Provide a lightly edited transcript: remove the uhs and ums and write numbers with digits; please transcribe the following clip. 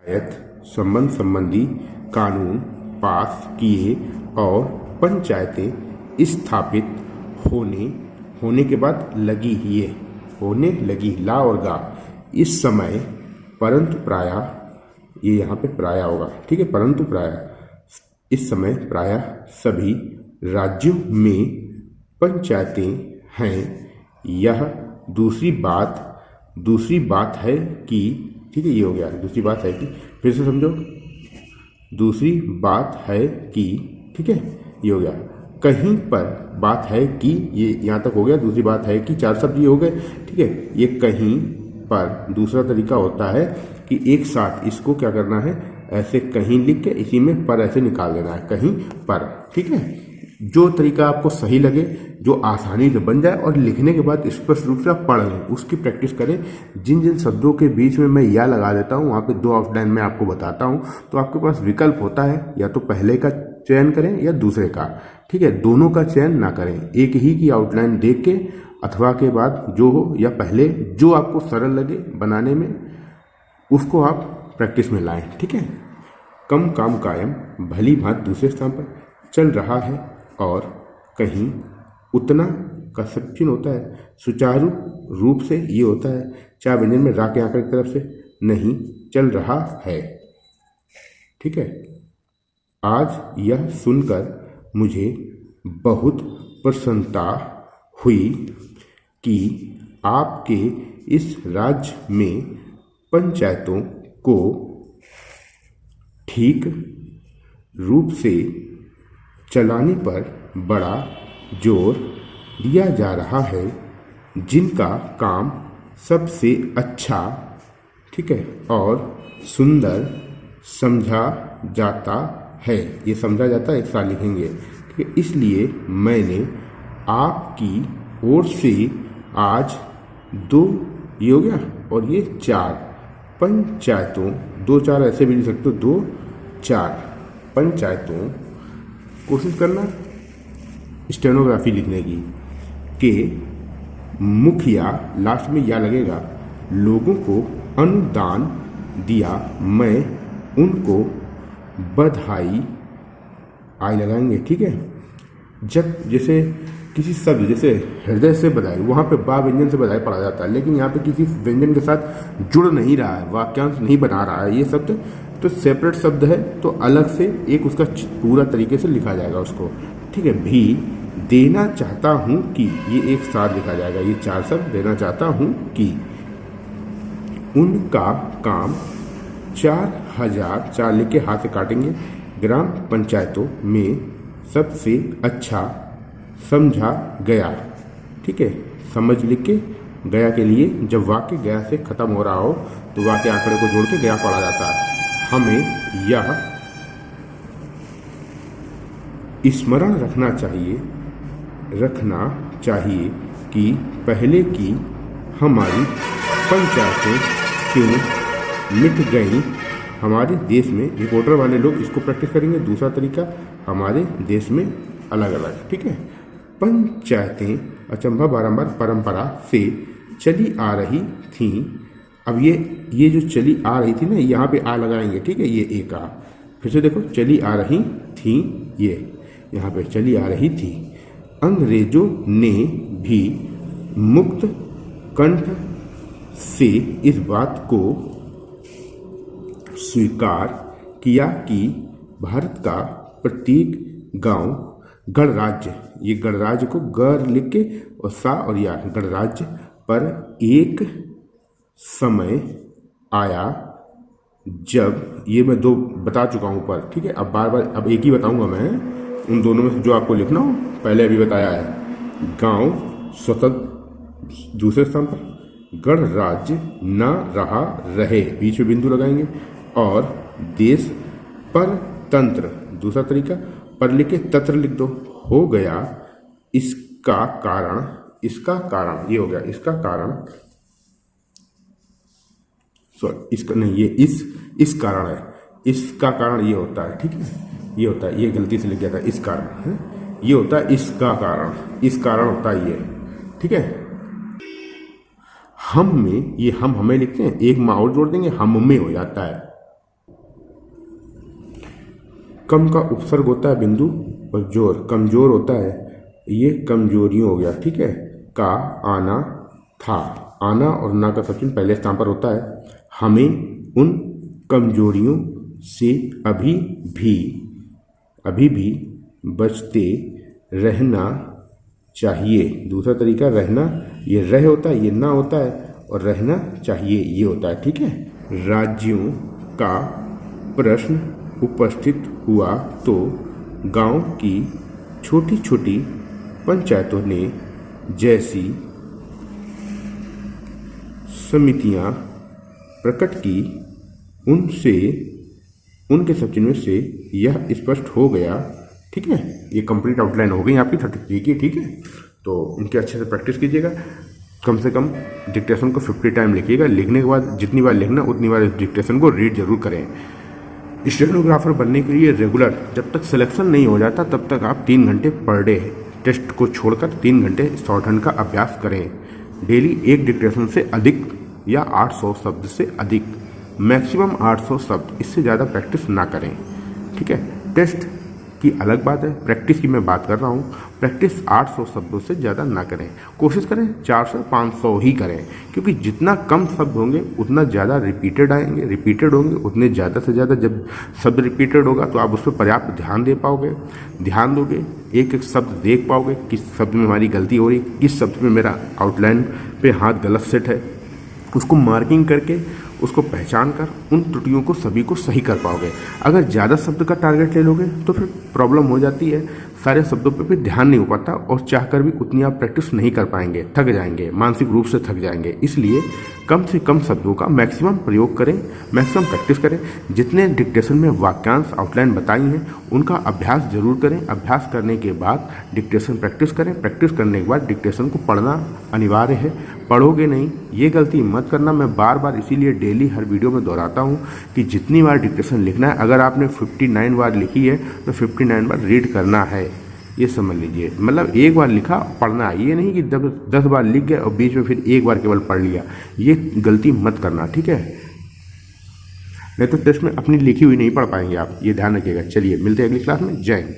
पंचायत संबंध संबंधी कानून पास किए और पंचायतें स्थापित होने के बाद लगी ये होने लगी ला और गा इस समय, परंतु प्रायः ये यहाँ पे प्रायः होगा, ठीक है, परंतु प्रायः इस समय प्रायः सभी राज्यों में पंचायतें हैं। यह दूसरी बात है कि, ठीक है, ये हो गया दूसरी बात है कि, फिर से समझो, दूसरी बात है कि, ठीक है, ये हो गया। कहीं पर बात है कि, ये यहाँ तक हो गया, दूसरी बात है कि, चार शब्द ये हो गए, ठीक है। ये कहीं पर दूसरा तरीका होता है कि एक साथ इसको क्या करना है, ऐसे कहीं लिख के इसी में पर ऐसे निकाल देना है, कहीं पर, ठीक है। जो तरीका आपको सही लगे, जो आसानी से बन जाए और लिखने के बाद स्पष्ट रूप से आप पढ़ लें, उसकी प्रैक्टिस करें। जिन जिन शब्दों के बीच में मैं या लगा देता हूँ, वहाँ पे दो आउटलाइन में आपको बताता हूँ, तो आपके पास विकल्प होता है, या तो पहले का चयन करें या दूसरे का, ठीक है। दोनों का चयन ना करें, एक ही की आउटलाइन देख के अथवा के बाद जो हो, या पहले जो आपको सरल लगे बनाने में उसको आप प्रैक्टिस में लाएं, ठीक है। कम काम कायम भली भांति दूसरे स्थान पर चल रहा है, और कहीं उतना का सब चिन्ह होता है। सुचारू रूप से ये होता है, चार व्यंजन में रा के आकर की तरफ से नहीं चल रहा है, ठीक है। आज यह सुनकर मुझे बहुत प्रसन्नता हुई कि आपके इस राज्य में पंचायतों को ठीक रूप से चलाने पर बड़ा जोर दिया जा रहा है, जिनका काम सबसे अच्छा, ठीक है, और सुंदर समझा जाता है। ये समझा जाता है, एक साथ लिखेंगे, ठीक है। इसलिए मैंने आपकी ओर से आज 2 ये हो गया और ये 4 पंचायतों, 2-4 ऐसे भी लिख सकते हो, 2-4 पंचायतों, कोशिश करना स्टेनोग्राफी लिखने की, के मुखिया, लास्ट में या लगेगा, लोगों को अनुदान दिया, मैं उनको बधाई, आई लगाएंगे, ठीक है। जब जैसे किसी शब्द, जैसे हृदय से बधाई, वहाँ पे बा व्यंजन से बधाई पढ़ा जाता है, लेकिन यहाँ पे किसी व्यंजन के साथ जुड़ नहीं रहा है, वाक्यांश नहीं बना रहा है ये शब्द, तो सेपरेट शब्द है, तो अलग से एक उसका पूरा तरीके से लिखा जाएगा उसको, ठीक है। भी देना चाहता हूँ कि, ये एक साथ लिखा जाएगा, ये 4 शब्द, देना चाहता हूँ कि उनका काम 4000, 4 लिख के हाथ से काटेंगे, ग्राम पंचायतों में सबसे अच्छा समझा गया, ठीक है। समझ लिख के गया के लिए, जब वाक्य गया से खत्म हो रहा हो तो वाक्य आंकड़े को जोड़ के गया पढ़ा जाता है। हमें यह स्मरण रखना चाहिए कि पहले की हमारी पंचायतें क्यों मिट गईं हमारे देश में। रिपोर्टर वाले लोग इसको प्रैक्टिस करेंगे, दूसरा तरीका हमारे देश में अलग अलग, ठीक है। पंचायतें अचंभा बारंबार परंपरा से चली आ रही थीं। अब ये जो चली आ रही थी ना, यहाँ पे आ लगाएंगे, ठीक है, ये एक आ, फिर से देखो, चली आ रही थी, ये यहाँ पे चली आ रही थी। अंग्रेजों ने भी मुक्त कंठ से इस बात को स्वीकार किया कि भारत का प्रत्येक गांव गणराज्य, ये गणराज्य को गर लिख के और सा और या गणराज्य पर एक समय आया जब, ये मैं 2 बता चुका हूं ऊपर, ठीक है। अब बार बार अब एक ही बताऊंगा मैं, उन दोनों में से जो आपको लिखना हो, पहले अभी बताया है। गांव स्वतंत्र दूसरे स्थान पर, गणराज्य न रहा रहे, बीच में बिंदु लगाएंगे, और देश पर तंत्र, दूसरा तरीका, पर लिख के तत्र लिख दो, हो गया। इसका कारण ये हो गया, इसका कारण, सॉरी इसका नहीं, ये इस कारण है, इसका कारण ये होता है, ठीक है, ये होता है, ये गलती से लिख गया था, इस कारण है, ये होता है इसका कारण, इस कारण होता है ये, ठीक है। हम में, ये हम हमें लिखते हैं, एक माँ और जोड़ देंगे, हम में हो जाता है, कम का उपसर्ग होता है बिंदु और जोर, कमजोर होता है, ये कमजोरियों हो गया। ठीक है, का, आना, था, आना और ना का सब चिन्ह पहले स्थान पर होता है। हमें उन कमजोरियों से अभी भी बचते रहना चाहिए। दूसरा तरीका रहना, ये रह होता है, ये ना होता है, और रहना चाहिए ये होता है। ठीक है, राज्यों का प्रश्न उपस्थित हुआ तो गांव की छोटी छोटी पंचायतों ने जैसी समितियां प्रकट की, उनके सब चिन्हों से यह स्पष्ट हो गया। ठीक है, ये कंप्लीट आउटलाइन हो गई आपकी 33 की। ठीक है, तो इनके अच्छे से प्रैक्टिस कीजिएगा। कम से कम डिक्टेशन को 50 टाइम लिखिएगा। लिखने के बाद जितनी बार लिखना उतनी बार इस डिक्टेशन को रीड जरूर करें। स्टेनोग्राफर बनने के लिए रेगुलर जब तक सिलेक्शन नहीं हो जाता तब तक आप 3 घंटे पर डे टेस्ट को छोड़कर 3 घंटे शॉर्टहैंड का अभ्यास करें। डेली एक डिक्टेशन से अधिक या 800 शब्द से अधिक, मैक्सिमम 800 शब्द, इससे ज़्यादा प्रैक्टिस ना करें। ठीक है, टेस्ट की अलग बात है, प्रैक्टिस की मैं बात कर रहा हूँ। प्रैक्टिस 800 शब्दों से ज़्यादा ना करें, कोशिश करें 400-500 ही करें, क्योंकि जितना कम शब्द होंगे उतना ज़्यादा रिपीटेड आएंगे, रिपीटेड होंगे उतने ज़्यादा से ज़्यादा। जब शब्द रिपीटेड होगा तो आप उस पर पर्याप्त ध्यान दे पाओगे, ध्यान दोगे, एक एक शब्द देख पाओगे, किस शब्द में हमारी गलती हो रही, किस शब्द में मेरा आउटलाइन पे हाथ गलत सेट है, उसको मार्किंग करके उसको पहचान कर उन त्रुटियों को सभी को सही कर पाओगे। अगर ज़्यादा शब्द का टारगेट ले लोगे तो फिर प्रॉब्लम हो जाती है, सारे शब्दों पे भी ध्यान नहीं हो पाता और चाहकर भी उतनी आप प्रैक्टिस नहीं कर पाएंगे, थक जाएंगे, मानसिक रूप से थक जाएंगे। इसलिए कम से कम शब्दों का मैक्सिमम प्रयोग करें, मैक्सिमम प्रैक्टिस करें। जितने डिक्टेशन में वाक्यांश आउटलाइन बताई हैं उनका अभ्यास जरूर करें। अभ्यास करने के बाद डिक्टेशन प्रैक्टिस करें। प्रैक्टिस करने के बाद डिक्टेशन को पढ़ना अनिवार्य है, पढ़ोगे नहीं ये गलती मत करना। मैं बार बार इसीलिए डेली हर वीडियो में दोहराता हूँ कि जितनी बार डिक्टेशन लिखना है, अगर आपने 59 बार लिखी है तो 59 बार रीड करना है, ये समझ लीजिए। मतलब एक बार लिखा पढ़ना है, ये नहीं कि 10 बार लिख गए और बीच में फिर एक बार केवल पढ़ लिया, ये गलती मत करना। ठीक है, नहीं तो टेस्ट में अपनी लिखी हुई नहीं पढ़ पाएंगे आप, ये ध्यान रखिएगा। चलिए मिलते हैं अगली क्लास में। जय हिंद।